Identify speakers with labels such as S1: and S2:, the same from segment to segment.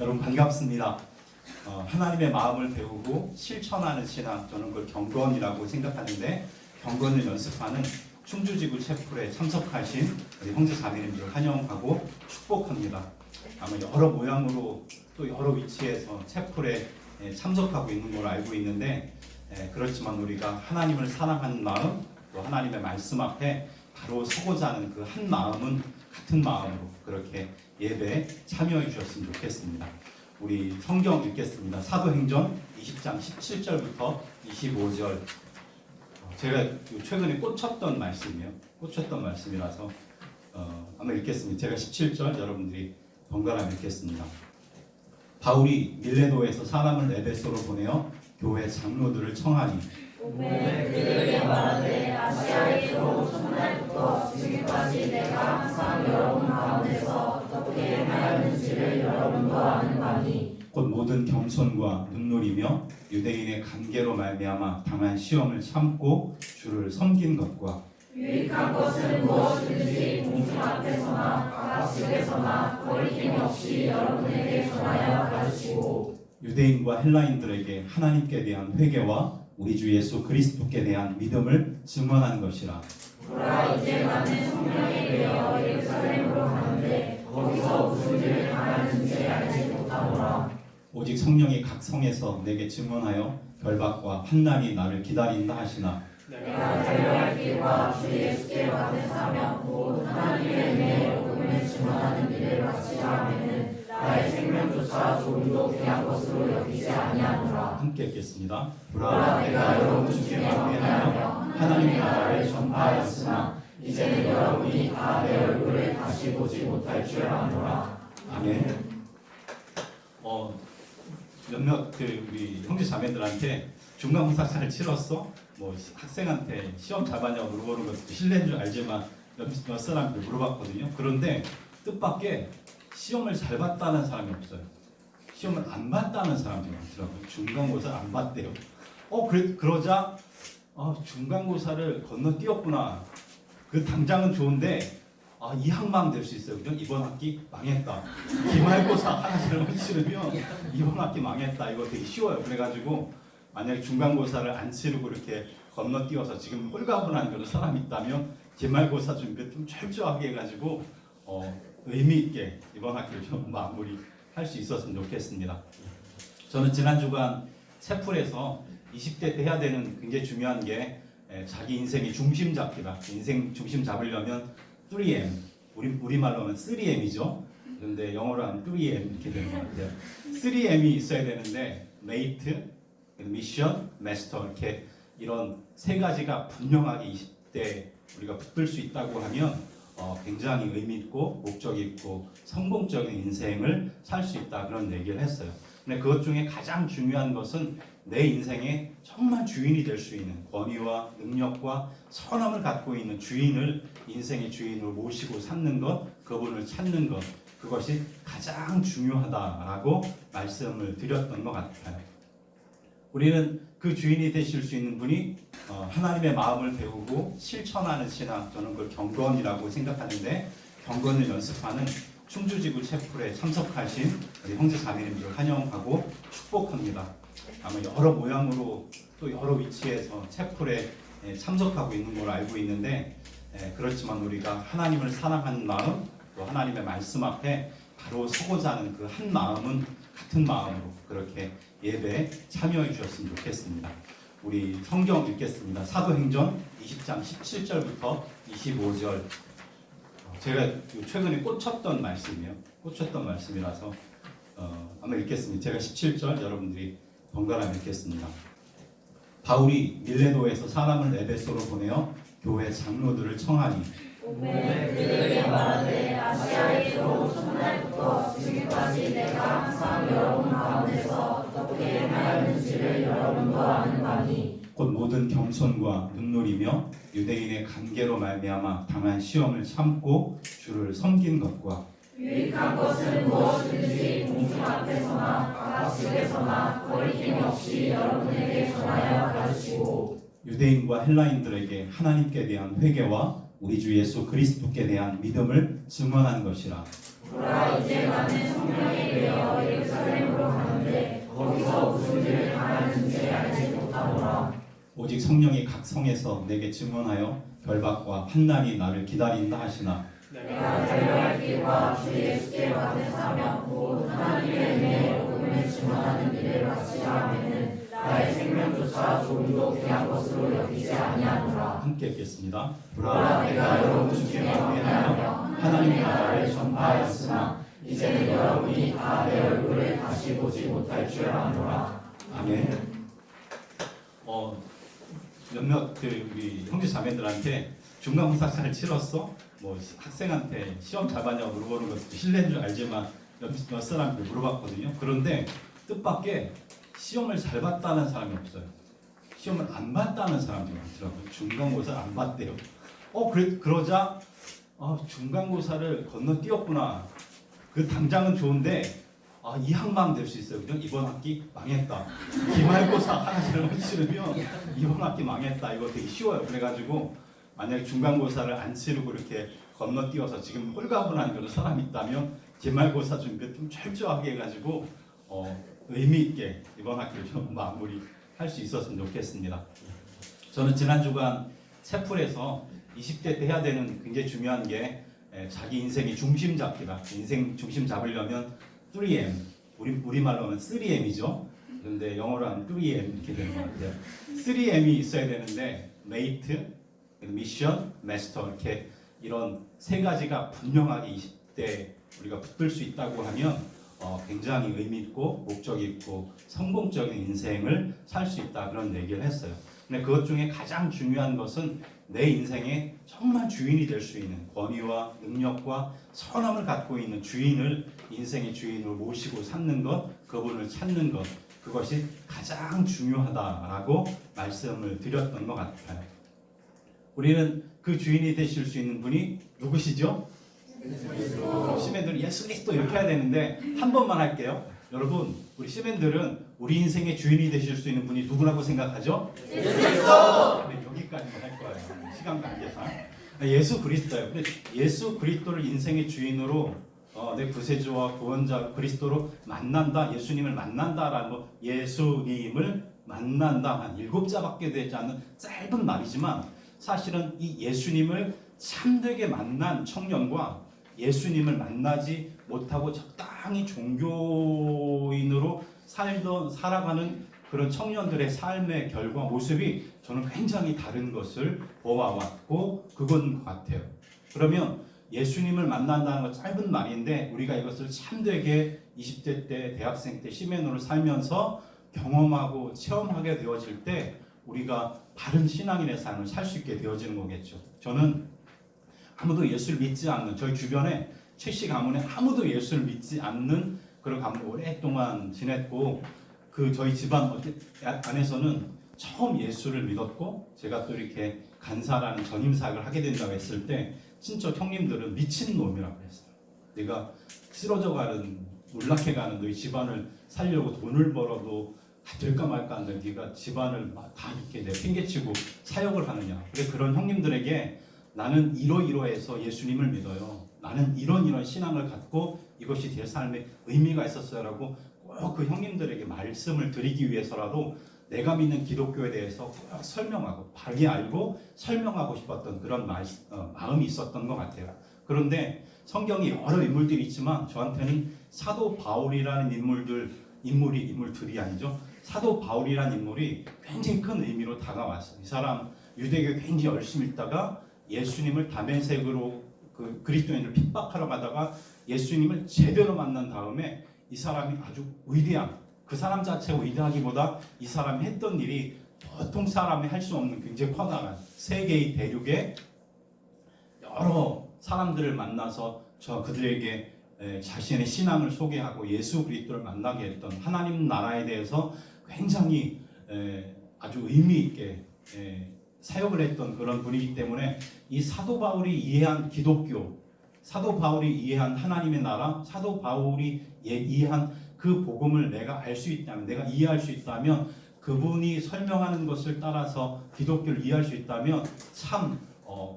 S1: 여러분 반갑습니다. 하나님의 마음을 배우고 실천하는 신앙, 저는 그걸 경건이라고 생각하는데, 경건을 연습하는 충주지구 채플에 참석하신 우리 형제 자매님들을 환영하고 축복합니다. 아마 여러 모양으로 또 여러 위치에서 채플에 참석하고 있는 걸 알고 있는데, 그렇지만 우리가 하나님을 사랑하는 마음, 또 하나님의 말씀 앞에 바로 서고자 하는 그 한 마음은 같은 마음으로 그렇게 예배에 참여해 주셨으면 좋겠습니다. 우리 성경 읽겠습니다. 사도행전 20장 17절부터 25절. 제가 최근에 꽂혔던 말씀이에요. 꽂혔던 말씀이라서 한번 읽겠습니다. 제가 17절, 여러분들이 번갈아 읽겠습니다. 바울이 밀레노에서 사람을 에베소로 보내어 교회 장로들을 청하니,
S2: 오늘 그들에게 말하되 아시아에 들어온 첫날부터 지금까지 내가 항상 여러분 가운데서 어떻게 행하였는지를 여러분도 아는 바니,
S1: 곧 모든 겸손과 눈물이며 유대인의 관계로 말미암아 당한 시험을 참고 주를 섬긴 것과
S2: 유익한 것은 무엇이든지 공중 앞에서나 각집에서나 거리낌 없이 여러분에게 전하여 가르치고,
S1: 유대인과 헬라인들에게 하나님께 대한 회개와 우리 주 예수 그리스도께 대한 믿음을 증언한 것이라.
S2: 보라, 이제 나는 성령에 대하여 예루살렘으로 가는데 거기서 무슨 일을 당하는지 알지 못하노라.
S1: 오직 성령이 각 성에서 내게 증언하여 결박과 환난이 나를 기다린다 하시나,
S2: 내가 달려갈 길과 주 예수께 받은 사명 곧 하나님의 은혜의 복음을 증언하는 일을 마치라 하면은 나의 생명조차 조금도 귀한 것으로 여기지 아니하노라.
S1: 함께 읽겠습니다.
S2: 보라, 내가 여러분 중에 막내하여 하나님의 나라를 전파하였으나 이제는 여러분이 다 내 얼굴을 다시 보지 못할 줄 아노라.
S1: 아멘. 몇몇 우리 형제 자매들한테 중간고사 잘 치렀어? 뭐 학생한테 시험 잘 봤냐고 물어보는 것도 실례인 줄 알지만 몇 사람들 물어봤거든요. 그런데 뜻밖의 시험을 잘 봤다는 사람이 없어요. 시험을 안 봤다는 사람들이 많더라고요. 중간고사 안 봤대요. 그러자 중간고사를 건너뛰었구나. 그 당장은 좋은데 이 학만 될 수 있어요. 그죠? 이번 학기 망했다. 기말고사 하나를 못 치르면 이번 학기 망했다. 이거 되게 쉬워요. 그래가지고 만약에 중간고사를 안 치르고 이렇게 건너뛰어서 지금 홀가분한 그런 사람이 있다면 기말고사 준비 좀 철저하게 해가지고 의미 있게 이번 학기를 좀 마무리할 수 있었으면 좋겠습니다. 저는 지난 주간 채플에서 20대 때 해야 되는 굉장히 중요한 게 자기 인생의 중심 잡기다. 인생 중심 잡으려면 3M, 우리말로는 3M이죠. 그런데 영어로 하면 3M 이렇게 되는 것 같아요. 3M이 있어야 되는데 메이트, 미션, 마스터 이렇게 이런 세 가지가 분명하게 20대 우리가 붙들 수 있다고 하면 굉장히 의미 있고 목적 있고 성공적인 인생을 살 수 있다, 그런 얘기를 했어요. 근데 그것 중에 가장 중요한 것은 내 인생의 정말 주인이 될 수 있는 권위와 능력과 선함을 갖고 있는 주인을, 인생의 주인으로 모시고 삼는 것, 그분을 찾는 것, 그것이 가장 중요하다라고 말씀을 드렸던 것 같아요. 우리는 그 주인이 되실 수 있는 분이 하나님의 마음을 배우고 실천하는 신앙, 저는 그걸 경건이라고 생각하는데, 경건을 연습하는 충주지구 채플에 참석하신 우리 형제 자매님들을 환영하고 축복합니다. 아마 여러 모양으로 또 여러 위치에서 채플에 참석하고 있는 걸 알고 있는데, 그렇지만 우리가 하나님을 사랑하는 마음, 또 하나님의 말씀 앞에 바로 서고자 하는 그 한 마음은 같은 마음으로 그렇게 예배에 참여해 주셨으면 좋겠습니다. 우리 성경 읽겠습니다. 사도행전 20장 17절부터 25절. 제가 최근에 꽂혔던 말씀이에요. 꽂혔던 말씀이라서 한번 읽겠습니다. 제가 17절, 여러분들이 번갈아 읽겠습니다. 바울이 밀레노에서 사람을 에베소로 보내어 교회 장로들을 청하니,
S2: 오늘 그들에게 말하되 아시아에 들어온 첫날부터 지금까지 내가 항상 여러분 가운데서 어떻게 행하였는지를 여러분도 아는 바니,
S1: 곧 모든 겸손과 눈물이며 유대인의 관계로 말미암아 당한 시험을 참고 주를 섬긴 것과
S2: 유익한 것은 무엇이든지 공중 앞에서나 각집에서나 거리낌 없이 여러분에게 전하여 가르치고,
S1: 유대인과 헬라인들에게 하나님께 대한 회개와 우리 주 예수 그리스도께 대한 믿음을 증언한 것이라.
S2: 보라, 이제 나는 성령에 대하여 예루살렘
S1: 오직 성령이 각 성에서 내게 증언하여 결박과 판날이 나를 기다린다 하시나
S2: 내가 달려갈 길과 주 예수께 받은 사명 곧 하나님의 은혜의 복음을 증언하는 일을 마치려 하면은 나의 생명조차 조금도 귀한 것으로 여기지 아니하노라.
S1: 함께 읽겠습니다.
S2: 보라 내가 여러분 중에 확인하여 하나님의 나라를 전파하였으나 이제는 여러분이 다 내 얼굴을 다시 보지 못할 줄 아노라.
S1: 아멘. 몇몇 우리 형제 자매들한테 중간고사 잘 치렀어? 뭐 학생한테 시험 잘 봤냐고 물어보는 것도 실례인 줄 알지만 몇 사람한테 물어봤거든요. 그런데 뜻밖의 시험을 잘 봤다는 사람이 없어요. 시험을 안 봤다는 사람들이 많더라고요. 중간고사를 안 봤대요. 그러자 중간고사를 건너뛰었구나. 그 당장은 좋은데 이 학만 될 수 있어요. 그죠? 이번 학기 망했다. 기말고사 하나 잘못 치르면 이번 학기 망했다. 이거 되게 쉬워요. 그래가지고 만약에 중간고사를 안 치르고 이렇게 건너뛰어서 지금 홀가분한 그런 사람이 있다면 기말고사 준비 좀 철저하게 해가지고 의미 있게 이번 학기를 좀 마무리할 수 있었으면 좋겠습니다. 저는 지난 주간 채플에서 20대 때 해야 되는 굉장히 중요한 게 자기 인생의 중심 잡기다. 인생 중심 잡으려면 3M, 우리말로는 3M이죠. 그런데 영어로 하면 3M 이렇게 되는 것 같아요. 3M이 있어야 되는데 메이트, 미션, 마스터 이렇게 이런 세 가지가 분명하게 20대 우리가 붙들 수 있다고 하면 굉장히 의미 있고 목적 있고 성공적인 인생을 살 수 있다 그런 얘기를 했어요. 근데 그것 중에 가장 중요한 것은 내 인생의 정말 주인이 될 수 있는 권위와 능력과 선함을 갖고 있는 주인을 인생의 주인으로 모시고 삼는 것, 그분을 찾는 것, 그것이 가장 중요하다라고 말씀을 드렸던 것 같아요. 우리는 그 주인이 되실 수 있는 분이 누구시죠? 시멘들은 예수 그리스도 이렇게 해야 되는데 한 번만 할게요. 여러분, 우리 시멘들은 우리 인생의 주인이 되실 수 있는 분이 누구라고 생각하죠? 예수 그리스도! 네, 여기까지만 할 거예요. 시간 관계상. 예수 그리스도예요. 근데 예수 그리스도를 인생의 주인으로 내 구세주와 구원자 그리스도로 만난다, 예수님을 만난다라는 거, 예수님을 만난다 한 7자밖에 되지 않는 짧은 말이지만 사실은 이 예수님을 참되게 만난 청년과 예수님을 만나지 못하고 적당히 종교인으로 살아가는 그런 청년들의 삶의 결과 모습이 저는 굉장히 다른 것을 보아왔고 그건 것 같아요. 그러면 예수님을 만난다는 건 짧은 말인데 우리가 이것을 참되게 20대 때 대학생 때 시멘으로 살면서 경험하고 체험하게 되어질 때 우리가 바른 신앙인의 삶을 살 수 있게 되어지는 거겠죠. 저는 아무도 예수를 믿지 않는 저희 주변에 최씨 가문에 아무도 예수를 믿지 않는 그런 가문 오랫동안 지냈고 그 저희 집안 안에서는 처음 예수를 믿었고 제가 또 이렇게 간사라는 전임사역을 하게 된다고 했을 때 친척 형님들은 미친놈이라고 했어요. 내가 쓰러져가는 몰락해가는 너희 집안을 살려고 돈을 벌어도 될까 말까 하는데 네가 집안을 다 이렇게 내팽개치고 사역을 하느냐. 그래 그런 형님들에게 나는 이러이러해서 예수님을 믿어요. 나는 이런 신앙을 갖고 이것이 제 삶에 의미가 있었어요라고 꼭 그 형님들에게 말씀을 드리기 위해서라도 내가 믿는 기독교에 대해서 꼭 설명하고 바르게 알고 설명하고 싶었던 그런 마음이 있었던 것 같아요. 그런데 성경에 여러 인물들이 있지만 저한테는 사도 바울이라는 인물들이 아니죠. 사도 바울이라는 인물이 굉장히 큰 의미로 다가왔어요. 이 사람 유대교에 굉장히 열심히 있다가 예수님을 다메섹으로 그 그리스도인을 핍박하러 가다가 예수님을 제대로 만난 다음에 이 사람이 아주 위대한 그 사람 자체가 위대하기보다 이 사람이 했던 일이 보통 사람이 할 수 없는 굉장히 커다란 세계의 대륙에 여러 사람들을 만나서 그들에게 자신의 신앙을 소개하고 예수 그리스도를 만나게 했던 하나님 나라에 대해서 굉장히 아주 의미 있게 사역을 했던 그런 분이기 때문에 이 사도 바울이 이해한 기독교, 사도 바울이 이해한 하나님의 나라, 사도 바울이 이해한 그 복음을 내가 알 수 있다면, 내가 이해할 수 있다면, 그분이 설명하는 것을 따라서 기독교를 이해할 수 있다면 참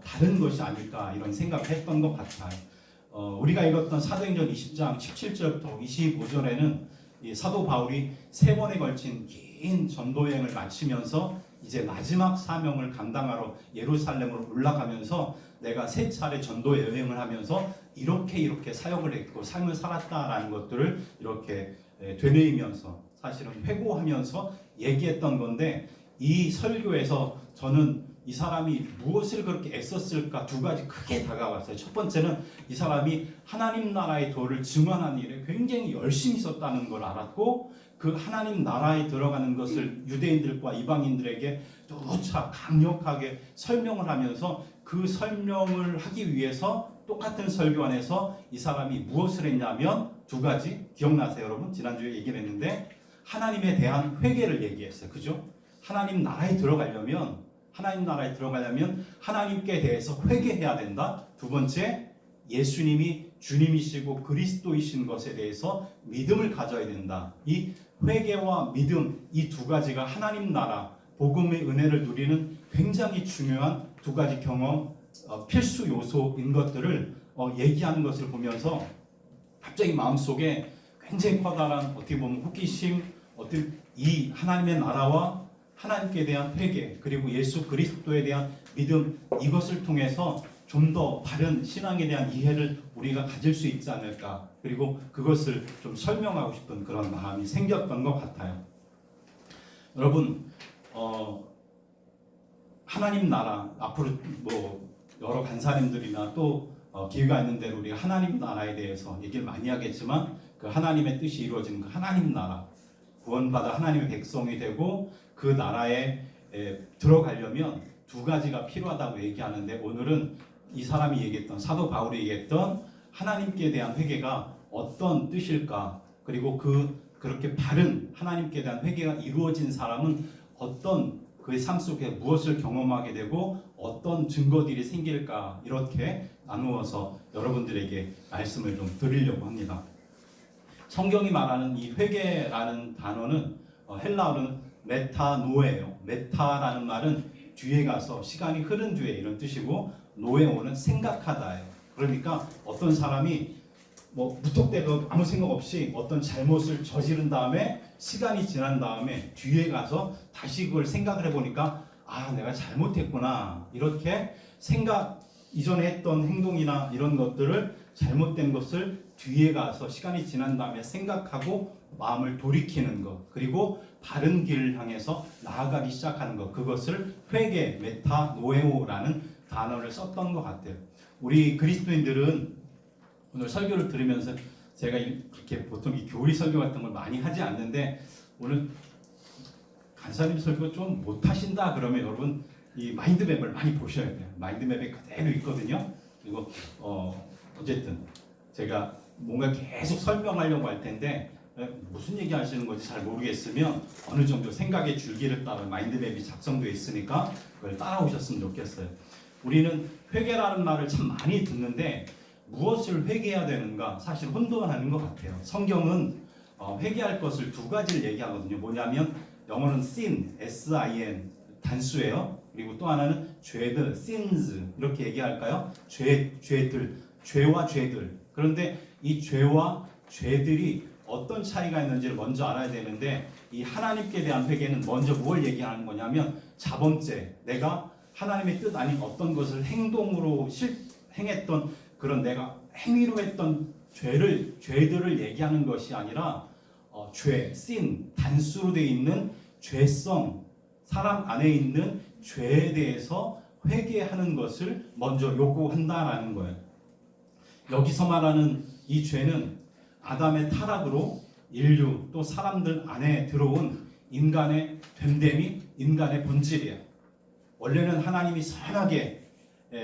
S1: 다른 것이 아닐까 이런 생각을 했던 것 같아요. 우리가 읽었던 사도행전 20장 17절부터 25절에는 이 사도 바울이 3번에 걸친 긴 전도 여행을 마치면서 이제 마지막 사명을 감당하러 예루살렘으로 올라가면서 내가 3차례 전도 여행을 하면서 이렇게 사역을 했고 삶을 살았다라는 것들을 이렇게 되뇌이면서 사실은 회고하면서 얘기했던 건데, 이 설교에서 저는 이 사람이 무엇을 그렇게 애썼을까 2가지 크게 다가왔어요. 첫 번째는 이 사람이 하나님 나라의 도를 증언하는 일에 굉장히 열심히 있었다는 걸 알았고, 그 하나님 나라에 들어가는 것을 유대인들과 이방인들에게 누차 강력하게 설명을 하면서 그 설명을 하기 위해서 똑같은 설교 안에서 이 사람이 무엇을 했냐면 2가지 기억나세요 여러분? 지난주에 얘기를 했는데 하나님에 대한 회개를 얘기했어요. 그죠? 하나님 나라에 들어가려면 하나님께 대해서 회개해야 된다. 2번째, 예수님이 주님이시고 그리스도이신 것에 대해서 믿음을 가져야 된다. 이 회개와 믿음, 이 2가지가 하나님 나라, 복음의 은혜를 누리는 굉장히 중요한 2가지 경험, 필수 요소인 것들을 얘기하는 것을 보면서 갑자기 마음속에 굉장히 커다란 어떻게 보면 호기심, 이 하나님의 나라와 하나님께 대한 회개, 그리고 예수 그리스도에 대한 믿음, 이것을 통해서 좀 더 바른 신앙에 대한 이해를 우리가 가질 수 있지 않을까, 그리고 그것을 좀 설명하고 싶은 그런 마음이 생겼던 것 같아요. 여러분, 하나님 나라, 앞으로 뭐 여러 간사님들이나 또 기회가 있는 대로 우리가 하나님 나라에 대해서 얘기를 많이 하겠지만, 그 하나님의 뜻이 이루어지는 그 하나님 나라, 구원받아 하나님의 백성이 되고 그 나라에 들어가려면 2가지가 필요하다고 얘기하는데, 오늘은 이 사람이 얘기했던, 사도 바울이 얘기했던 하나님께 대한 회개가 어떤 뜻일까, 그리고 그렇게 바른 하나님께 대한 회개가 이루어진 사람은 어떤 그의 삶 속에 무엇을 경험하게 되고 어떤 증거들이 생길까, 이렇게 나누어서 여러분들에게 말씀을 좀 드리려고 합니다. 성경이 말하는 이 회개라는 단어는 헬라어는 메타노예요. 메타라는 말은 뒤에 가서, 시간이 흐른 뒤에, 이런 뜻이고, 노에오는 생각하다예요. 그러니까 어떤 사람이 뭐 무턱대고 아무 생각 없이 어떤 잘못을 저지른 다음에 시간이 지난 다음에 뒤에 가서 다시 그걸 생각을 해보니까 내가 잘못했구나, 이렇게 이전에 했던 행동이나 이런 것들을, 잘못된 것을 뒤에 가서 시간이 지난 다음에 생각하고 마음을 돌이키는 것, 그리고 바른 길을 향해서 나아가기 시작하는 것, 그것을 회개, 메타노에오라는 단어를 썼던 것 같아요. 우리 그리스도인들은 오늘 설교를 들으면서, 제가 이렇게 보통 이 교리 설교 같은 걸 많이 하지 않는데, 오늘 간사님 설교 좀 못하신다 그러면 여러분 이 마인드맵을 많이 보셔야 돼요. 마인드맵에 그대로 있거든요. 그리고 어쨌든 제가 뭔가 계속 설명하려고 할 텐데 무슨 얘기 하시는 건지 잘 모르겠으면 어느 정도 생각의 줄기를 따라 마인드맵이 작성되어 있으니까 그걸 따라오셨으면 좋겠어요. 우리는 회개라는 말을 참 많이 듣는데 무엇을 회개해야 되는가 사실 혼돈하는 것 같아요. 성경은 회개할 것을 2가지를 얘기하거든요. 뭐냐면 영어는 sin, S-I-N 단수예요. 그리고 또 하나는 죄들, sins 이렇게 얘기할까요? 죄들, 죄와 죄들. 그런데 이 죄와 죄들이 어떤 차이가 있는지를 먼저 알아야 되는데, 이 하나님께 대한 회개는 먼저 뭘 얘기하는 거냐면 자범죄, 내가 하나님의 뜻 아닌 어떤 것을 행동으로 행했던 그런 내가 행위로 했던 죄들을 얘기하는 것이 아니라 죄, sin, 단수로 되어 있는 죄성, 사람 안에 있는 죄에 대해서 회개하는 것을 먼저 요구한다라는 거예요. 여기서 말하는 이 죄는 아담의 타락으로 인류 또 사람들 안에 들어온 인간의 됨됨이, 인간의 본질이에요. 원래는 하나님이 선하게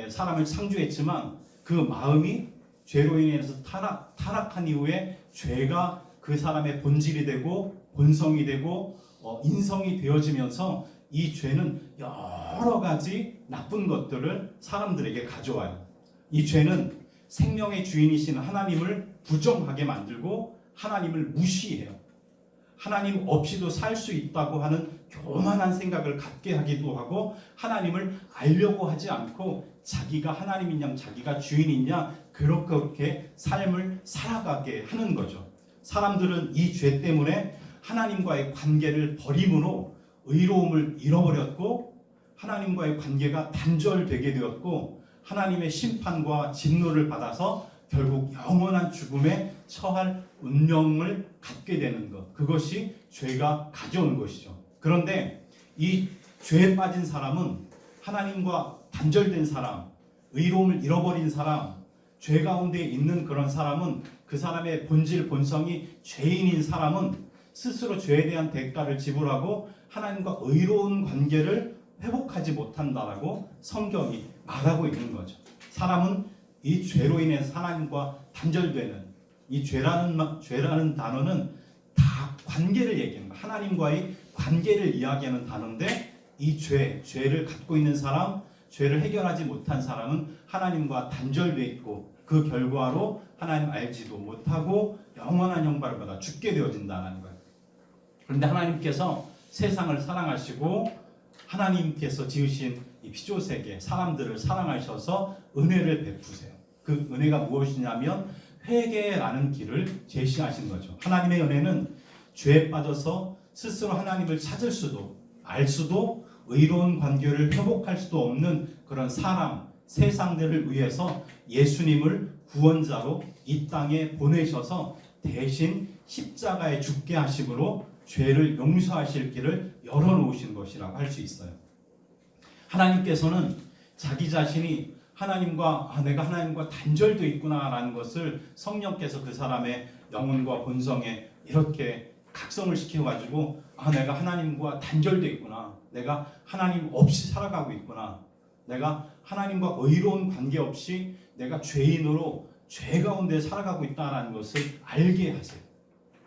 S1: 사람을 창조했지만 그 마음이 죄로 인해서 타락한 이후에 죄가 그 사람의 본질이 되고 본성이 되고 인성이 되어지면서 이 죄는 여러 가지 나쁜 것들을 사람들에게 가져와요. 이 죄는 생명의 주인이신 하나님을 부정하게 만들고 하나님을 무시해요. 하나님 없이도 살 수 있다고 하는 교만한 생각을 갖게 하기도 하고, 하나님을 알려고 하지 않고 자기가 하나님이냐 자기가 주인이냐 그렇게 삶을 살아가게 하는 거죠. 사람들은 이 죄 때문에 하나님과의 관계를 버림으로 의로움을 잃어버렸고 하나님과의 관계가 단절되게 되었고 하나님의 심판과 진노를 받아서 결국 영원한 죽음에 처할 운명을 갖게 되는 것, 그것이 죄가 가져온 것이죠. 그런데 이 죄에 빠진 사람은 하나님과 단절된 사람, 의로움을 잃어버린 사람, 죄 가운데 있는 그런 사람은 그 사람의 본질 본성이 죄인인 사람은 스스로 죄에 대한 대가를 지불하고 하나님과 의로운 관계를 회복하지 못한다라고 성경이 말하고 있는 거죠. 사람은 이 죄로 인해 하나님과 단절되는 이 죄라는 단어는 다 관계를 얘기하는 거예요. 하나님과의 관계를 이야기하는 단어인데 이 죄를 갖고 있는 사람, 죄를 해결하지 못한 사람은 하나님과 단절되어 있고 그 결과로 하나님 알지도 못하고 영원한 형벌을 받아 죽게 되어진다는 거예요. 그런데 하나님께서 세상을 사랑하시고 하나님께서 지으신 이 피조세계 사람들을 사랑하셔서 은혜를 베푸세요. 그 은혜가 무엇이냐면 회개라는 길을 제시하신 거죠. 하나님의 은혜는 죄에 빠져서 스스로 하나님을 찾을 수도 알 수도 의로운 관계를 회복할 수도 없는 그런 사람, 세상들을 위해서 예수님을 구원자로 이 땅에 보내셔서 대신 십자가에 죽게 하심으로 죄를 용서하실 길을 열어놓으신 것이라고 할 수 있어요. 하나님께서는 자기 자신이 내가 하나님과 단절되어 있구나라는 것을 성령께서 그 사람의 영혼과 본성에 이렇게 각성을 시켜가지고 내가 하나님과 단절되어 있구나, 내가 하나님 없이 살아가고 있구나, 내가 하나님과 의로운 관계 없이 내가 죄인으로 죄 가운데 살아가고 있다는 것을 알게 하세요.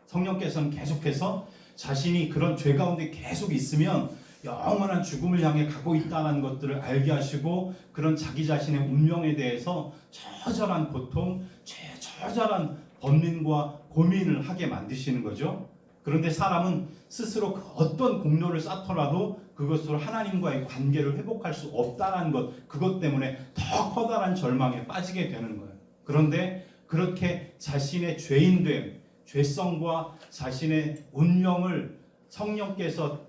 S1: 성령께서는 계속해서 자신이 그런 죄 가운데 계속 있으면 영원한 죽음을 향해 가고 있다는 것들을 알게 하시고 그런 자기 자신의 운명에 대해서 처절한 고통, 처절한 번민과 고민을 하게 만드시는 거죠. 그런데 사람은 스스로 어떤 공로를 쌓더라도 그것으로 하나님과의 관계를 회복할 수 없다는 것, 그것 때문에 더 커다란 절망에 빠지게 되는 거예요. 그런데 그렇게 자신의 죄인됨, 죄성과 자신의 운명을 성령께서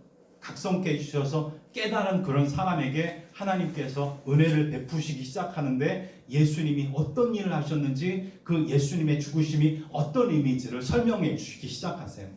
S1: 각성케 해주셔서 깨달은 그런 사람에게 하나님께서 은혜를 베푸시기 시작하는데 예수님이 어떤 일을 하셨는지 그 예수님의 죽으심이 어떤 의미인지를 설명해 주시기 시작하세요.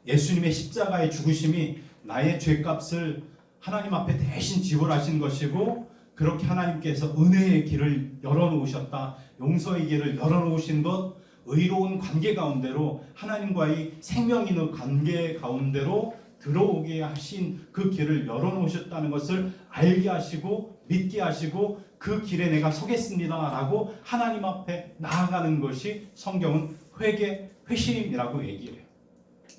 S1: 예수님의 십자가의 죽으심이 나의 죄값을 하나님 앞에 대신 지불하신 것이고 그렇게 하나님께서 은혜의 길을 열어놓으셨다. 용서의 길을 열어놓으신 것, 의로운 관계 가운데로 하나님과의 생명 있는 관계 가운데로 들어오게 하신 그 길을 열어놓으셨다는 것을 알게 하시고 믿게 하시고 그 길에 내가 서겠습니다 라고 하나님 앞에 나아가는 것이 성경은 회심이라고 얘기를 해요.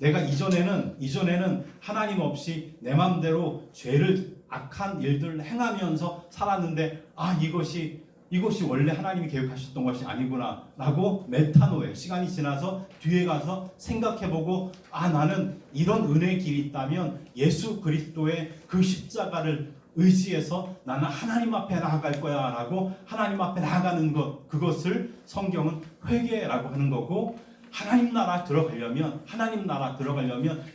S1: 내가 이전에는 하나님 없이 내 마음대로 악한 일들을 행하면서 살았는데 이것이 원래 하나님이 계획하셨던 것이 아니구나 라고 메타노에 시간이 지나서 뒤에 가서 생각해보고 나는 이런 은혜의 길이 있다면 예수 그리스도의 그 십자가를 의지해서 나는 하나님 앞에 나아갈 거야 라고 하나님 앞에 나아가는 것, 그것을 성경은 회개라고 하는 거고 하나님 나라 들어가려면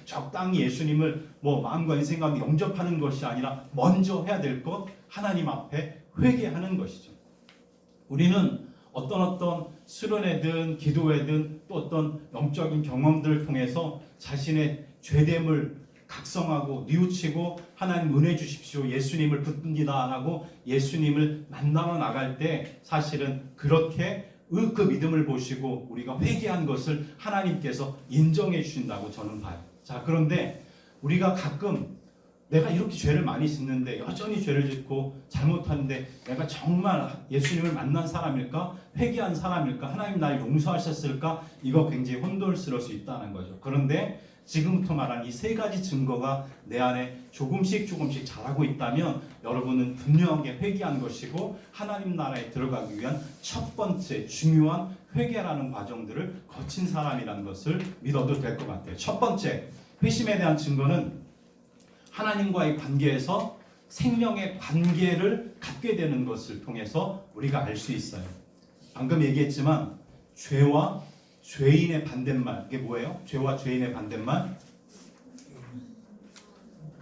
S1: 적당히 예수님을 마음과 인생 가운데 영접하는 것이 아니라 먼저 해야 될 것, 하나님 앞에 회개하는 것이죠. 우리는 어떤 수련회든 기도회든 또 어떤 영적인 경험들을 통해서 자신의 죄됨을 각성하고 뉘우치고 하나님 은혜 주십시오, 예수님을 붙듭니다 라고 예수님을 만나러 나갈 때 사실은 그렇게 그 믿음을 보시고 우리가 회개한 것을 하나님께서 인정해 주신다고 저는 봐요. 자, 그런데 우리가 가끔 내가 이렇게 죄를 많이 짓는데 여전히 죄를 짓고 잘못하는데 내가 정말 예수님을 만난 사람일까? 회개한 사람일까? 하나님 날 용서하셨을까? 이거 굉장히 혼돈스러울 수 있다는 거죠. 그런데 지금부터 말한 이 세 가지 증거가 내 안에 조금씩 자라고 있다면 여러분은 분명하게 회개한 것이고 하나님 나라에 들어가기 위한 첫 번째 중요한 회개라는 과정들을 거친 사람이라는 것을 믿어도 될 것 같아요. 첫 번째 회심에 대한 증거는 하나님과의 관계에서 생명의 관계를 갖게 되는 것을 통해서 우리가 알 수 있어요. 방금 얘기했지만 죄와 죄인의 반대말, 이게 뭐예요? 죄와 죄인의 반대말,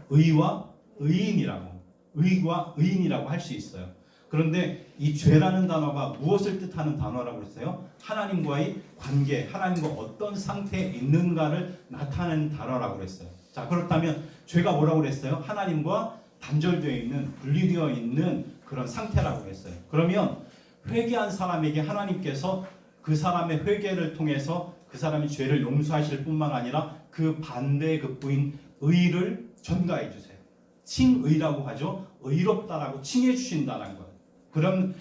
S1: 의와 의인이라고, 의와 의인이라고 할 수 있어요. 그런데 이 죄라는 단어가 무엇을 뜻하는 단어라고 했어요? 하나님과의 관계, 하나님과 어떤 상태에 있는가를 나타내는 단어라고 그랬어요. 자, 그렇다면 죄가 뭐라고 그랬어요? 하나님과 단절되어 있는, 분리되어 있는 그런 상태라고 했어요. 그러면 회개한 사람에게 하나님께서 그 사람의 회개를 통해서 그 사람이 죄를 용서하실 뿐만 아니라 그 반대의 극부인 의를 전가해 주세요. 칭의라고 하죠. 의롭다라고 칭해 주신다는 거예요. 그럼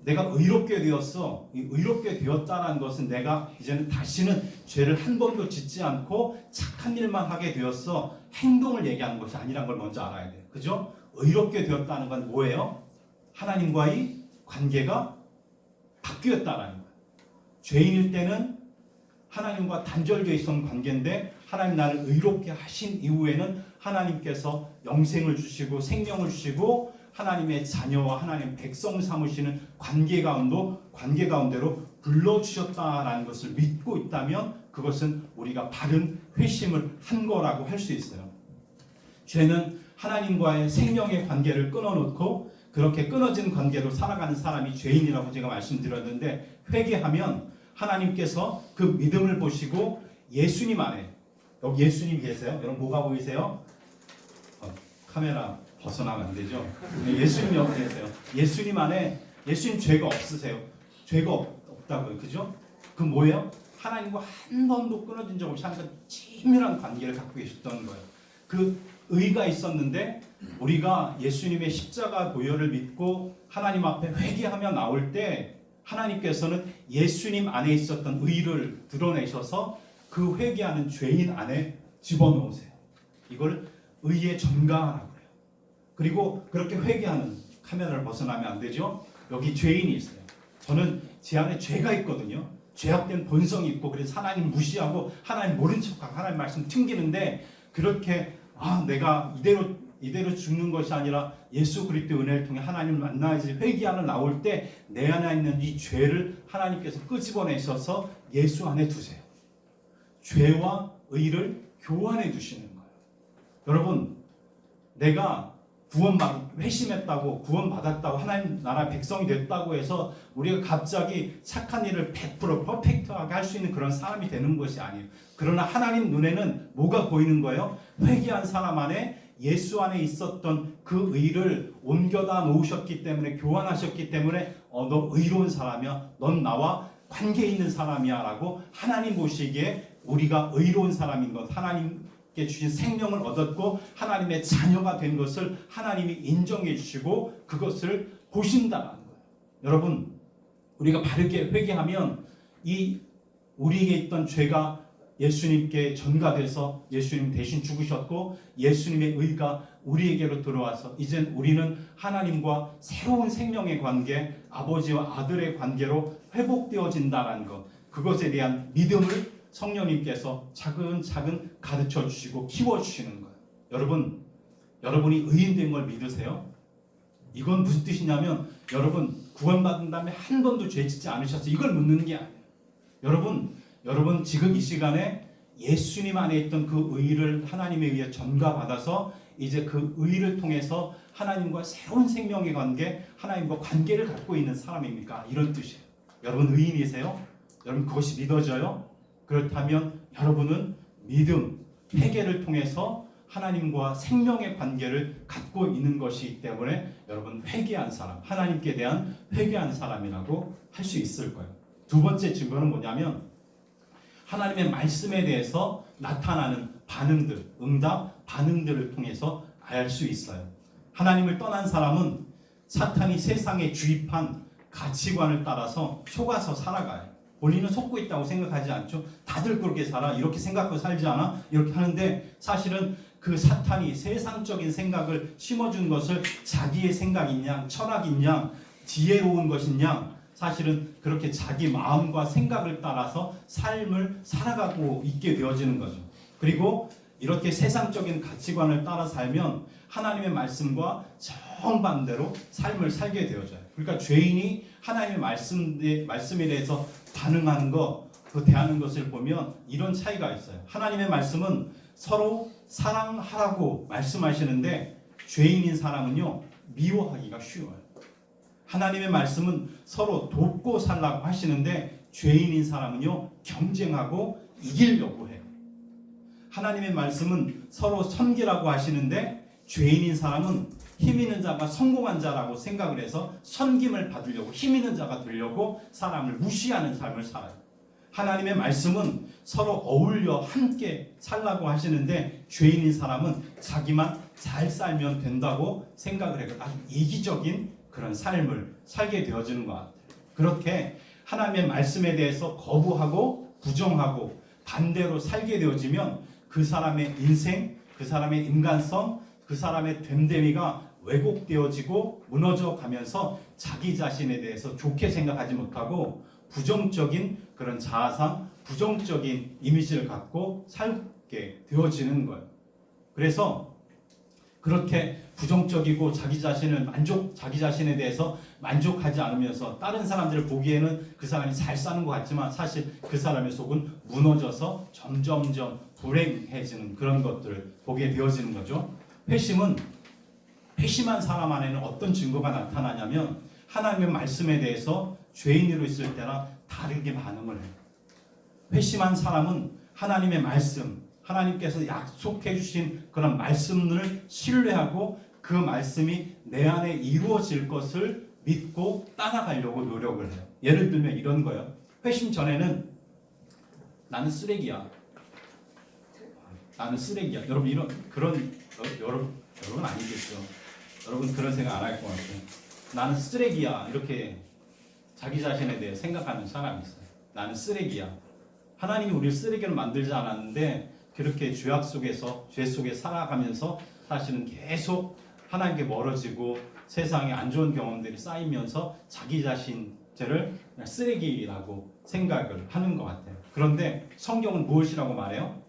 S1: 내가 의롭게 되었어. 이 의롭게 되었다는 것은 내가 이제는 다시는 죄를 한 번도 짓지 않고 착한 일만 하게 되었어. 행동을 얘기하는 것이 아니란 걸 먼저 알아야 돼요. 그죠? 의롭게 되었다는 건 뭐예요? 하나님과의 관계가 바뀌었다라는 거예요. 죄인일 때는 하나님과 단절되어 있었던 관계인데 하나님 나를 의롭게 하신 이후에는 하나님께서 영생을 주시고 생명을 주시고 하나님의 자녀와 하나님 백성 삼으시는 관계 가운데로 불러주셨다라는 것을 믿고 있다면 그것은 우리가 바른 회심을 한 거라고 할 수 있어요. 죄는 하나님과의 생명의 관계를 끊어놓고 그렇게 끊어진 관계로 살아가는 사람이 죄인이라고 제가 말씀드렸는데, 회개하면 하나님께서 그 믿음을 보시고 예수님 안에, 여기 예수님 계세요? 여러분 뭐가 보이세요? 카메라 벗어나면 안 되죠? 예수님 여기 계세요. 예수님 안에, 예수님 죄가 없으세요. 죄가 없다고요. 그죠? 그 뭐예요? 하나님과 한 번도 끊어진 적 없이 하나님과 친밀한 관계를 갖고 계셨던 거예요. 그 의가 있었는데 우리가 예수님의 십자가 보혈을 믿고 하나님 앞에 회개하며 나올 때 하나님께서는 예수님 안에 있었던 의를 드러내셔서 그 회개하는 죄인 안에 집어넣으세요. 이걸 의의 전가라고 해요. 그리고 그렇게 회개하는, 카메라를 벗어나면 안 되죠? 여기 죄인이 있어요. 저는 제 안에 죄가 있거든요. 죄악된 본성이 있고, 그래서 하나님 무시하고 하나님 모른 척하고 하나님 말씀 튕기는데, 그렇게 내가 이대로 죽는 것이 아니라 예수 그리스도의 은혜를 통해 하나님을 만나야지 회개하러 나올 때 내 안에 있는 이 죄를 하나님께서 끄집어내셔서 예수 안에 두세요. 죄와 의를 교환해 주시는 거예요. 여러분, 내가 회심했다고, 구원받았다고, 하나님 나라 백성이 됐다고 해서 우리가 갑자기 착한 일을 100% 퍼펙트하게 할 수 있는 그런 사람이 되는 것이 아니에요. 그러나 하나님 눈에는 뭐가 보이는 거예요? 회개한 사람 안에 예수 안에 있었던 그 의를 옮겨다 놓으셨기 때문에, 교환하셨기 때문에 너 의로운 사람이야, 넌 나와 관계 있는 사람이야 라고 하나님 보시기에 우리가 의로운 사람인 것, 하나님께 주신 생명을 얻었고 하나님의 자녀가 된 것을 하나님이 인정해 주시고 그것을 보신다는 거예요. 여러분, 우리가 바르게 회개하면 이 우리에게 있던 죄가 예수님께 전가돼서 예수님 대신 죽으셨고 예수님의 의가 우리에게로 들어와서 이젠 우리는 하나님과 새로운 생명의 관계, 아버지와 아들의 관계로 회복되어진다는 것, 그것에 대한 믿음을 성령님께서 차근차근 가르쳐 주시고 키워 주시는 거예요. 여러분, 여러분이 의인된 걸 믿으세요? 이건 무슨 뜻이냐면 여러분 구원받은 다음에 한 번도 죄 짓지 않으셔서 이걸 묻는 게 아니에요. 여러분 지금 이 시간에 예수님 안에 있던 그 의를 하나님에 의해 전가받아서 이제 그 의를 통해서 하나님과 새로운 생명의 관계, 하나님과 관계를 갖고 있는 사람입니까? 이런 뜻이에요. 여러분 의인이세요? 여러분 그것이 믿어져요? 그렇다면 여러분은 믿음, 회개를 통해서 하나님과 생명의 관계를 갖고 있는 것이기 때문에 여러분 회개한 사람, 하나님께 대한 회개한 사람이라고 할 수 있을 거예요. 두 번째 증거는 뭐냐면 하나님의 말씀에 대해서 나타나는 반응들, 응답, 반응들을 통해서 알 수 있어요. 하나님을 떠난 사람은 사탄이 세상에 주입한 가치관을 따라서 속아서 살아가요. 본인은 속고 있다고 생각하지 않죠. 다들 그렇게 살아, 이렇게 생각하고 살지 않아? 이렇게 하는데 사실은 그 사탄이 세상적인 생각을 심어준 것을 자기의 생각이냐, 철학이냐, 지혜로운 것이냐, 사실은 그렇게 자기 마음과 생각을 따라서 삶을 살아가고 있게 되어지는 거죠. 그리고 이렇게 세상적인 가치관을 따라 살면 하나님의 말씀과 정반대로 삶을 살게 되어져요. 그러니까 죄인이 하나님의 말씀에 대해서 반응하는 거, 그 대하는 것을 보면 이런 차이가 있어요. 하나님의 말씀은 서로 사랑하라고 말씀하시는데 죄인인 사람은요 미워하기가 쉬워요. 하나님의 말씀은 서로 돕고 살라고 하시는데 죄인인 사람은요 경쟁하고 이기려고 해요. 하나님의 말씀은 서로 섬기라고 하시는데 죄인인 사람은 힘 있는 자가 성공한 자라고 생각을 해서 섬김을 받으려고 힘 있는 자가 되려고 사람을 무시하는 삶을 살아요. 하나님의 말씀은 서로 어울려 함께 살라고 하시는데 죄인인 사람은 자기만 잘 살면 된다고 생각을 해요. 아주 이기적인 그런 삶을 살게 되어지는 것 같아요. 그렇게 하나님의 말씀에 대해서 거부하고 부정하고 반대로 살게 되어지면 그 사람의 인생, 그 사람의 인간성, 그 사람의 됨됨이가 왜곡되어지고 무너져 가면서 자기 자신에 대해서 좋게 생각하지 못하고 부정적인 그런 자아상, 부정적인 이미지를 갖고 살게 되어지는 거예요. 그래서 그렇게 부정적이고 자기 자신에 대해서 만족하지 않으면서 다른 사람들을 보기에는 그 사람이 잘 사는 것 같지만 사실 그 사람의 속은 무너져서 점점점 불행해지는 그런 것들을 보게 되어지는 거죠. 회심한 사람 안에는 어떤 증거가 나타나냐면 하나님의 말씀에 대해서 죄인으로 있을 때나 다르게 반응을 해요. 회심한 사람은 하나님의 말씀, 하나님께서 약속해 주신 그런 말씀을 신뢰하고 그 말씀이 내 안에 이루어질 것을 믿고 따라가려고 노력을 해요. 예를 들면 이런 거예요. 회심 전에는 나는 쓰레기야. 나는 쓰레기야. 여러분 여러분 아니겠죠. 여러분 그런 생각 안 할 것 같아요. 나는 쓰레기야. 이렇게 자기 자신에 대해 생각하는 사람이 있어요. 나는 쓰레기야. 하나님이 우리를 쓰레기로 만들지 않았는데 그렇게 죄악 속에서 죄 속에 살아가면서 사실은 계속 하나님께 멀어지고 세상에 안 좋은 경험들이 쌓이면서 자기 자신을 쓰레기라고 생각을 하는 것 같아요. 그런데 성경은 무엇이라고 말해요?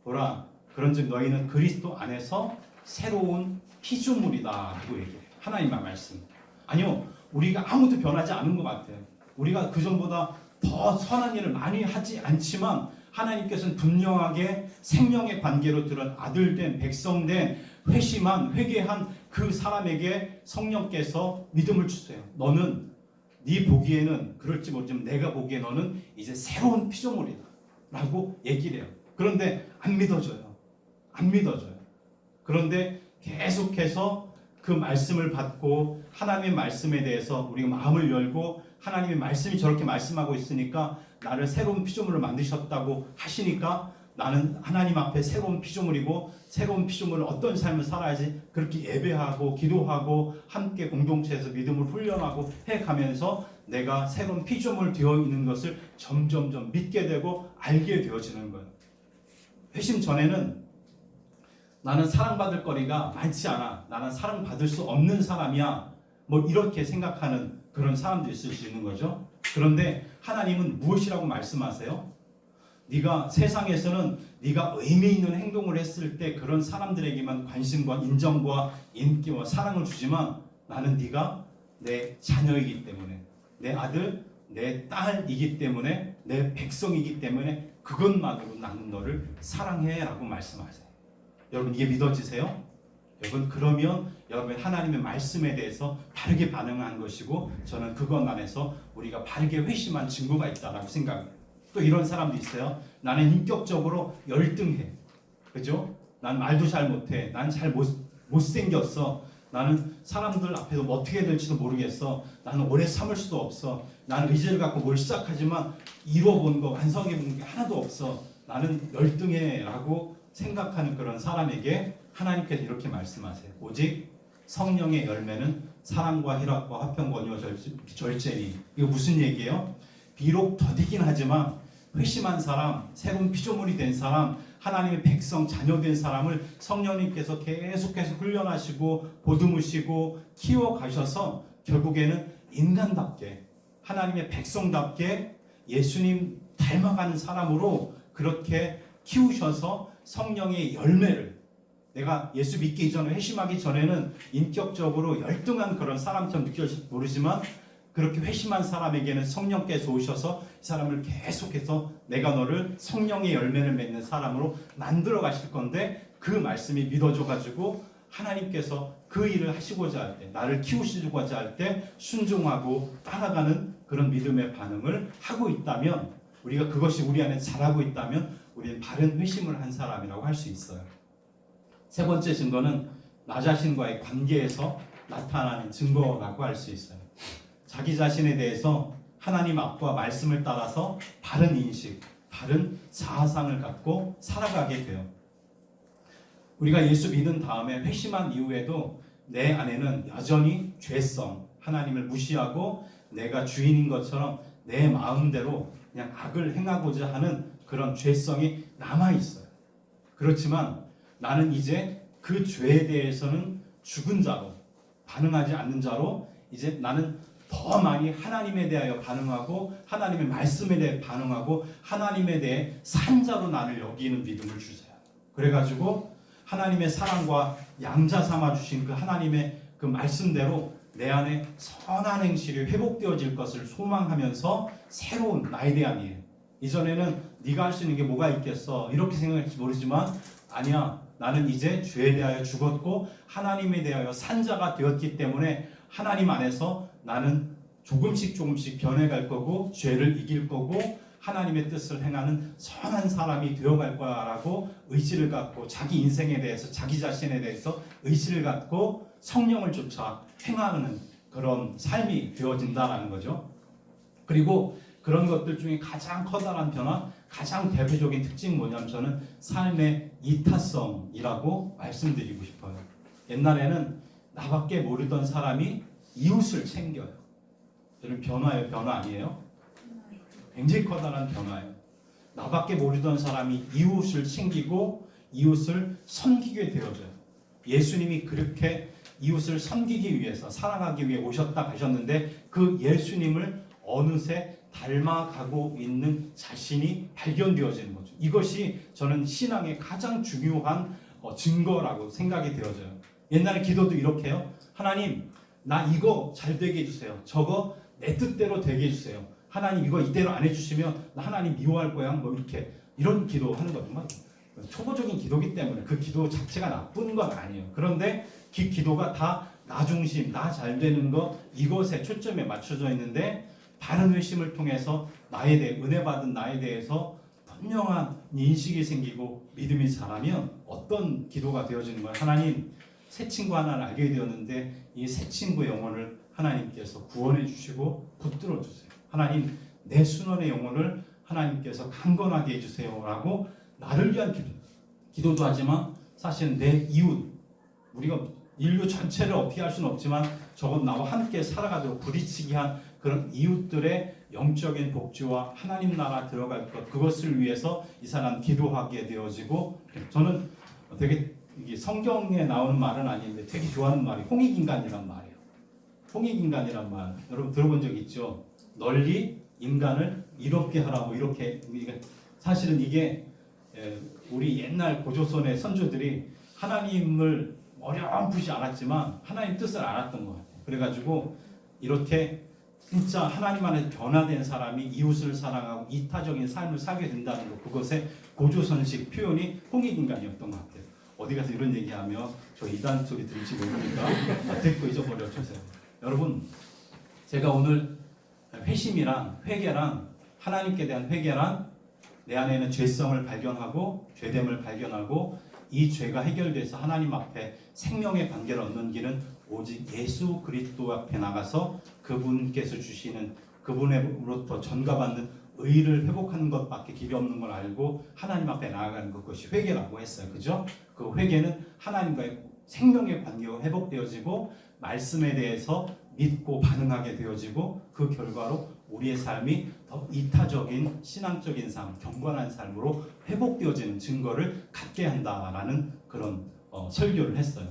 S1: 보라, 그런즉 너희는 그리스도 안에서 새로운 피조물이다라고 얘기해요. 하나님의 말씀. 아니요, 우리가 아무도 변하지 않은 것 같아요. 우리가 그전보다 더 선한 일을 많이 하지 않지만 하나님께서는 분명하게 생명의 관계로 들은 아들된 백성된 회개한 그 사람에게 성령께서 믿음을 주세요. 너는 네 보기에는 그럴지 모르지만 내가 보기에 너는 이제 새로운 피조물이다 라고 얘기를 해요. 그런데 안 믿어져요. 그런데 계속해서 그 말씀을 받고 하나님의 말씀에 대해서 우리가 마음을 열고 하나님의 말씀이 저렇게 말씀하고 있으니까 나를 새로운 피조물로 만드셨다고 하시니까 나는 하나님 앞에 새로운 피조물이고 새로운 피조물은 어떤 삶을 살아야지 그렇게 예배하고 기도하고 함께 공동체에서 믿음을 훈련하고 해가면서 내가 새로운 피조물 되어 있는 것을 점점점 믿게 되고 알게 되어지는 거예요. 회심 전에는 나는 사랑받을 거리가 많지 않아. 나는 사랑받을 수 없는 사람이야. 뭐 이렇게 생각하는 그런 사람도 있을 수 있는 거죠. 그런데 하나님은 무엇이라고 말씀하세요? 네가 세상에서는 네가 의미 있는 행동을 했을 때 그런 사람들에게만 관심과 인정과 인기와 사랑을 주지만 나는 네가 내 자녀이기 때문에 내 아들, 내 딸이기 때문에 내 백성이기 때문에 그것만으로 나는 너를 사랑해 라고 말씀하세요. 여러분 이게 믿어지세요? 여러분 그러면 여러분 하나님의 말씀에 대해서 바르게 반응한 것이고 저는 그것 안에서 우리가 바르게 회심한 증거가 있다라고 생각해요. 또 이런 사람도 있어요. 나는 인격적으로 열등해. 그죠? 난 말도 잘 못해. 난 잘 못생겼어. 나는 사람들 앞에서 뭐 어떻게 될지도 모르겠어. 나는 오래 참을 수도 없어. 나는 의지를 갖고 뭘 시작하지만 이루어본 거, 완성해본 게 하나도 없어. 나는 열등해 라고 생각하는 그런 사람에게 하나님께서 이렇게 말씀하세요. 오직 성령의 열매는 사랑과 희락과 화평과 온유와 절제니. 이거 무슨 얘기예요? 비록 더디긴 하지만 회심한 사람, 새로운 피조물이 된 사람, 하나님의 백성, 자녀된 사람을 성령님께서 계속해서 훈련하시고 보듬으시고 키워가셔서 결국에는 인간답게 하나님의 백성답게 예수님 닮아가는 사람으로 그렇게 키우셔서 성령의 열매를 내가 예수 믿기 전에 회심하기 전에는 인격적으로 열등한 그런 사람처럼 느껴질지 모르지만 그렇게 회심한 사람에게는 성령께서 오셔서 이 사람을 계속해서 내가 너를 성령의 열매를 맺는 사람으로 만들어 가실 건데, 그 말씀이 믿어져 가지고 하나님께서 그 일을 하시고자 할 때, 나를 키우시고자 할 때 순종하고 따라가는 그런 믿음의 반응을 하고 있다면, 우리가 그것이 우리 안에 자라고 있다면 우리는 바른 회심을 한 사람이라고 할 수 있어요. 세 번째 증거는 나 자신과의 관계에서 나타나는 증거라고 할 수 있어요. 자기 자신에 대해서 하나님 앞과 말씀을 따라서 바른 인식, 바른 자아상을 갖고 살아가게 돼요. 우리가 예수 믿은 다음에 회심한 이후에도 내 안에는 여전히 죄성, 하나님을 무시하고 내가 주인인 것처럼 내 마음대로 그냥 악을 행하고자 하는 그런 죄성이 남아있어요. 그렇지만 나는 이제 그 죄에 대해서는 죽은 자로, 반응하지 않는 자로, 이제 나는 더 많이 하나님에 대하여 반응하고 하나님의 말씀에 대해 반응하고 하나님에 대해 산 자로 나를 여기는 믿음을 주세요. 그래가지고 하나님의 사랑과 양자 삼아 주신 그 하나님의 그 말씀대로 내 안에 선한 행실이 회복되어질 것을 소망하면서 새로운 나에 대한이에요. 이전에는 네가 할 수 있는 게 뭐가 있겠어 이렇게 생각할지 모르지만, 아니야, 나는 이제 죄에 대하여 죽었고 하나님에 대하여 산 자가 되었기 때문에 하나님 안에서 나는 조금씩 변해갈 거고 죄를 이길 거고 하나님의 뜻을 행하는 선한 사람이 되어갈 거라고 의지를 갖고, 자기 인생에 대해서, 자기 자신에 대해서 의지를 갖고 성령을 쫓아 행하는 그런 삶이 되어진다라는 거죠. 그리고 그런 것들 중에 가장 커다란 변화, 가장 대표적인 특징이 뭐냐면 저는 삶의 이타성이라고 말씀드리고 싶어요. 옛날에는 나밖에 모르던 사람이 이웃을 챙겨요. 저는 변화예요, 변화 아니에요? 굉장히 커다란 변화예요. 나밖에 모르던 사람이 이웃을 챙기고 이웃을 섬기게 되어져요. 예수님이 그렇게 이웃을 섬기기 위해서, 사랑하기 위해 오셨다 가셨는데, 그 예수님을 어느새 닮아가고 있는 자신이 발견되어지는 거죠. 이것이 저는 신앙의 가장 중요한 증거라고 생각이 되어져요. 옛날에 기도도 이렇게 해요. 하나님, 나 이거 잘 되게 해주세요. 저거 내 뜻대로 되게 해주세요. 하나님, 이거 이대로 안 해주시면 나 하나님 미워할 거야. 뭐 이렇게 이런 기도하는 거지만, 초보적인 기도기 때문에 그 기도 자체가 나쁜 건 아니에요. 그런데 그 기도가 다 나 중심, 나 잘 되는 것, 이것에 초점에 맞춰져 있는데, 바른 회심을 통해서 나에 대해, 은혜 받은 나에 대해서 분명한 인식이 생기고 믿음이 자라면 어떤 기도가 되어지는 거예요. 하나님, 새 친구 하나를 알게 되었는데 이 새 친구의 영혼을 하나님께서 구원해 주시고 붙들어 주세요. 하나님, 내 순원의 영혼을 하나님께서 강건하게 해주세요 라고 나를 위한 기도도 하지만, 사실은 내 이웃, 우리가 인류 전체를 어떻게 할 수는 없지만 적어도 나와 함께 살아가도록 부딪히게 한 그런 이웃들의 영적인 복지와 하나님 나라 들어갈 것, 그것을 위해서 이 사람 기도하게 되어지고, 저는 되게 이게 성경에 나오는 말은 아닌데 되게 좋아하는 말이 홍익인간이란 말이에요. 홍익인간이란 말 여러분 들어본 적 있죠? 널리 인간을 이롭게 하라고, 이렇게. 사실은 이게 우리 옛날 고조선의 선조들이 하나님을 어렴풋이 알았지만 하나님 뜻을 알았던 것 같아요. 그래가지고 이렇게 진짜 하나님 안에 변화된 사람이 이웃을 사랑하고 이타적인 삶을 살게 된다는 것, 그것의 고조선식 표현이 홍익인간이었던 것 같아요. 어디 가서 이런 얘기하면 저 이단 소리 들을지 모르니까 듣고 잊어버려 주세요. 여러분, 제가 오늘 회심이란, 회개란, 하나님께 대한 회개란 내 안에는 죄성을 발견하고 죄됨을 발견하고 이 죄가 해결돼서 하나님 앞에 생명의 관계를 얻는 길은 오직 예수 그리스도 앞에 나가서 그분께서 주시는, 그분으로부터 전가받는 의를 회복하는 것밖에 길이 없는 걸 알고 하나님 앞에 나아가는 것이 회개라고 했어요. 그죠? 그 회개는 하나님과의 생명의 관계가 회복되어지고 말씀에 대해서 믿고 반응하게 되어지고, 그 결과로 우리의 삶이 더 이타적인 신앙적인 삶, 경건한 삶으로 회복되어지는 증거를 갖게 한다라는 그런 설교를 했어요.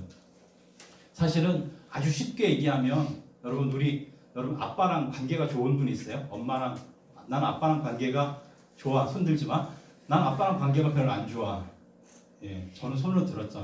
S1: 사실은 아주 쉽게 얘기하면, 여러분 아빠랑 관계가 좋은 분 있어요? 엄마랑, 난 아빠랑 관계가 좋아, 손들지만 난 아빠랑 관계가 별로 안 좋아. 예, 저는 손으로 들었잖아요.